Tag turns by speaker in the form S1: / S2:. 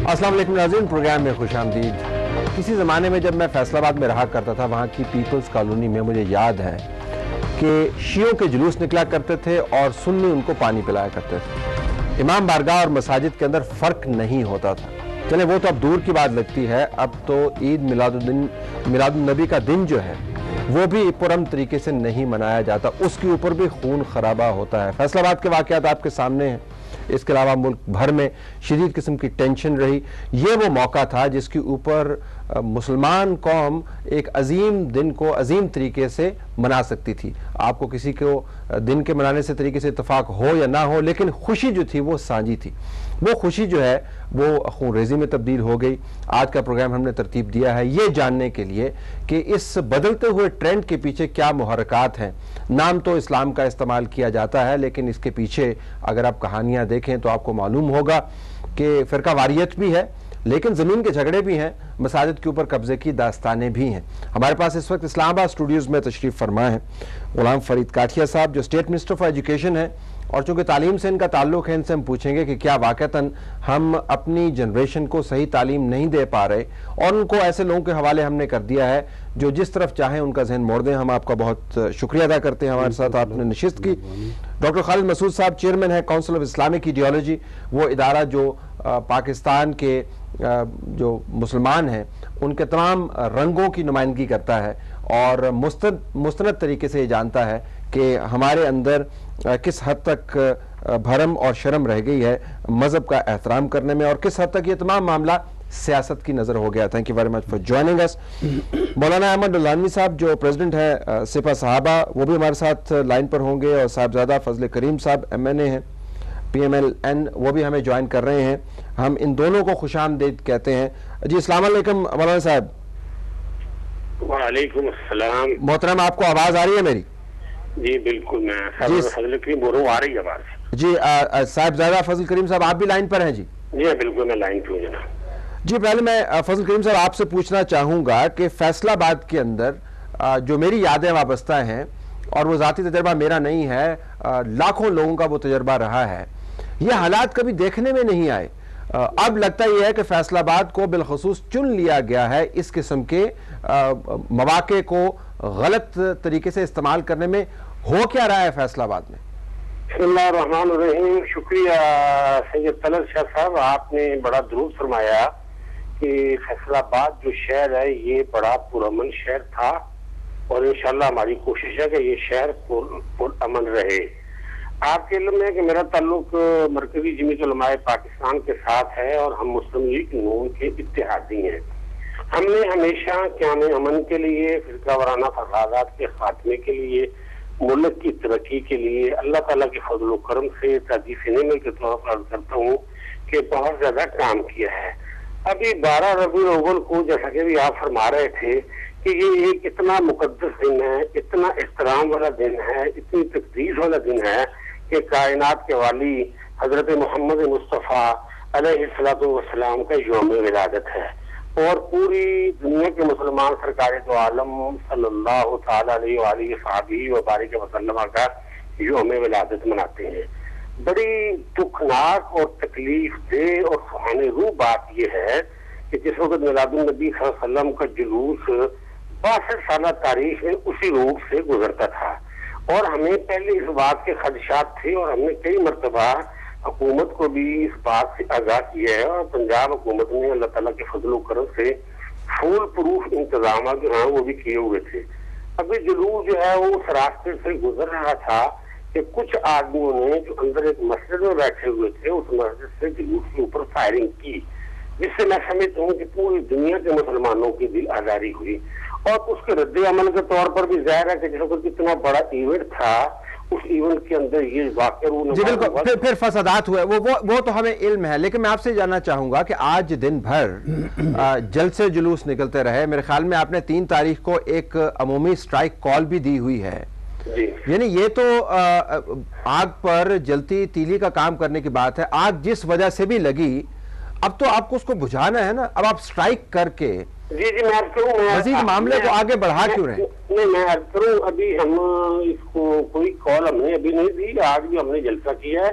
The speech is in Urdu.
S1: السلام علیکم ناظرین، پروگرام میں خوش آمدید۔ کسی زمانے میں جب میں فیصل آباد میں رہا کرتا تھا، وہاں کی پیپلز کالونی میں مجھے یاد ہے کہ شیعوں کے جلوس نکلا کرتے تھے اور سنی ان کو پانی پلایا کرتے تھے۔ امام بارگاہ اور مساجد کے اندر فرق نہیں ہوتا تھا۔ چلیں وہ تو اب دور کی بات لگتی ہے، اب تو عید میلاد النبی کا دن جو ہے وہ بھی پرامن طریقے سے نہیں منایا جاتا، اس کے اوپر بھی خون خرابہ ہوتا ہے۔ فیصل آباد کے واقعات آپ کے سامنے ہیں، اس کے علاوہ ملک بھر میں شدید قسم کی ٹینشن رہی۔ یہ وہ موقع تھا جس کے اوپر مسلمان قوم ایک عظیم دن کو عظیم طریقے سے منا سکتی تھی۔ آپ کو کسی کو دن کے منانے سے طریقے سے اتفاق ہو یا نہ ہو، لیکن خوشی جو تھی وہ سانجھی تھی۔ وہ خوشی جو ہے وہ خون ریزی میں تبدیل ہو گئی۔ آج کا پروگرام ہم نے ترتیب دیا ہے یہ جاننے کے لیے کہ اس بدلتے ہوئے ٹرینڈ کے پیچھے کیا محرکات ہیں۔ نام تو اسلام کا استعمال کیا جاتا ہے، لیکن اس کے پیچھے اگر آپ کہانیاں دیکھیں تو آپ کو معلوم ہوگا کہ فرقہ واریت بھی ہے، لیکن زمین کے جھگڑے بھی ہیں، مساجد کے اوپر قبضے کی داستانیں بھی ہیں۔ ہمارے پاس اس وقت اسلام آباد اسٹوڈیوز میں تشریف فرما ہے غلام فرید کاٹھیا صاحب، جو اسٹیٹ منسٹر فار ایجوکیشن ہے، اور چونکہ تعلیم سے ان کا تعلق ہے، ان سے ہم پوچھیں گے کہ کیا واقعتاً ہم اپنی جنریشن کو صحیح تعلیم نہیں دے پا رہے، اور ان کو ایسے لوگوں کے حوالے ہم نے کر دیا ہے جو جس طرف چاہیں ان کا ذہن موڑ دیں۔ ہم آپ کا بہت شکریہ ادا کرتے ہیں، ہمارے ساتھ آپ نے نشست کی۔ ڈاکٹر خالد مسعود صاحب چیئرمین ہیں کونسل آف اسلامک ایڈیالوجی، وہ ادارہ جو پاکستان کے جو مسلمان ہیں ان کے تمام رنگوں کی نمائندگی کرتا ہے اور مستند طریقے سے یہ جانتا ہے کہ ہمارے اندر کس حد تک بھرم اور شرم رہ گئی ہے مذہب کا احترام کرنے میں، اور کس حد تک یہ تمام معاملہ سیاست کی نظر ہو گیا۔ Thank you very much for joining اس۔ مولانا احمد ڈلانوی صاحب جو پریزیڈنٹ ہیں سپہ صحابہ، وہ بھی ہمارے ساتھ لائن پر ہوں گے، اور صاحبزادہ فضل کریم صاحب MNA ہیں PMLN، وہ بھی ہمیں جوائن کر رہے ہیں۔ ہم ان دونوں کو خوش آمدید کہتے ہیں۔ جی السلام علیکم مولانا صاحب۔
S2: وعلیکم السلام
S1: محترم، آپ کو آواز آ رہی ہے میری؟
S2: جی بالکل، میں فضل کریم بول رہا ہوں، آ رہی ہے آواز؟
S1: جی صاحبزادہ فضل کریم صاحب آپ بھی لائن پر ہیں؟ جی
S2: جی بالکل، میں لائن پہ ہوں جناب۔
S1: جی پہلے میں فضل کریم صاحب آپ سے پوچھنا چاہوں گا کہ فیصل آباد کے اندر جو میری یادیں وابستہ ہیں، اور وہ ذاتی تجربہ میرا نہیں ہے، لاکھوں لوگوں کا وہ تجربہ رہا ہے، یہ حالات کبھی دیکھنے میں نہیں آئے۔ اب لگتا یہ ہے کہ فیصل آباد کو بالخصوص چن لیا گیا ہے اس قسم کے مواقع کو غلط طریقے سے استعمال کرنے میں۔ ہو کیا رہا ہے فیصل آباد میں؟
S2: بسم اللہ الرحمن الرحیم۔ شکریہ سید طلعت شاہ صاحب، آپ نے بڑا درست فرمایا کہ فیصل آباد جو شہر ہے یہ بڑا پرامن شہر تھا، اور انشاءاللہ ہماری کوشش ہے کہ یہ شہر پرامن رہے۔ آپ کے علم ہے کہ میرا تعلق مرکزی جمعیت علماء پاکستان کے ساتھ ہے، اور ہم مسلم لیگ نون کے اتحادی ہیں۔ ہم نے ہمیشہ قیام امن کے لیے، فرقہ وارانہ فسادات کے خاتمے کے لیے، ملک کی ترقی کے لیے اللہ تعالیٰ کے فضل و کرم سے تعریف نعمت کے طور پر عرض کرتا ہوں کہ بہت زیادہ کام کیا ہے۔ ابھی 12 ربیع الاول کو جیسا کہ بھی آپ فرما رہے تھے کہ یہ ایک اتنا مقدس دن ہے، اتنا احترام والا دن ہے، اتنی تقدیس والا دن ہے کہ کائنات کے والی حضرت محمد مصطفیٰ علیہ السلام کا یوم ولادت ہے، اور پوری دنیا کے مسلمان سرکار دو عالم صلی اللہ تعالی علیہ وآلہ وصحبہ وبارک وسلم کا یوم ولادت مناتے ہیں۔ بڑی دکھناک اور تکلیف دہ اور سہانے روح بات یہ ہے کہ جس وقت میلاد النبی صلی اللہ علیہ وسلم کا جلوس 62 سالہ تاریخ میں اسی روح سے گزرتا تھا، اور ہمیں پہلے اس بات کے خدشات تھے، اور ہم نے کئی مرتبہ حکومت کو بھی اس بات سے آگاہ کیا ہے، اور پنجاب حکومت نے اللہ تعالیٰ کے فضل و کرم سے فول پروف انتظامات جو ہیں وہ بھی کیے ہوئے تھے۔ ابھی جلوس جو ہے وہ اس راستے سے گزر رہا تھا کہ کچھ آدمیوں نے جو اندر ایک مسجد میں بیٹھے ہوئے تھے اس مسجد سے جلوس کے اوپر فائرنگ کی، جس سے میں سمجھتا ہوں کہ پوری دنیا کے مسلمانوں کی دل آزاری ہوئی، اور اس کے رد عمل کے طور پر بھی ظاہر ہے کہ جس وقت اتنا بڑا ایونٹ تھا اس ایونٹ کے اندر یہ واقعہ
S1: جی بالکل پھر فسادات ہوئے، وہ تو ہمیں علم ہے، لیکن میں آپ سے جاننا چاہوں گا کہ آج دن بھر جلسے جلوس نکلتے رہے، میرے خیال میں آپ نے 3 تاریخ کو ایک عمومی سٹرائک کال بھی دی ہوئی ہے، یعنی یہ تو آگ پر جلتی تیلی کا کام کرنے کی بات ہے۔ آگ جس وجہ سے بھی لگی، اب تو آپ کو اس کو بجھانا ہے نا، اب آپ سٹرائک کر کے
S2: جی میں عرض کروں،
S1: مزید معاملے کو آگے بڑھا کیوں رہے؟
S2: نہیں میں عرض کروں، ابھی ہم اس کو کوئی کال ہم نے ابھی نہیں دی، آج بھی ہم نے جلسہ کیا ہے،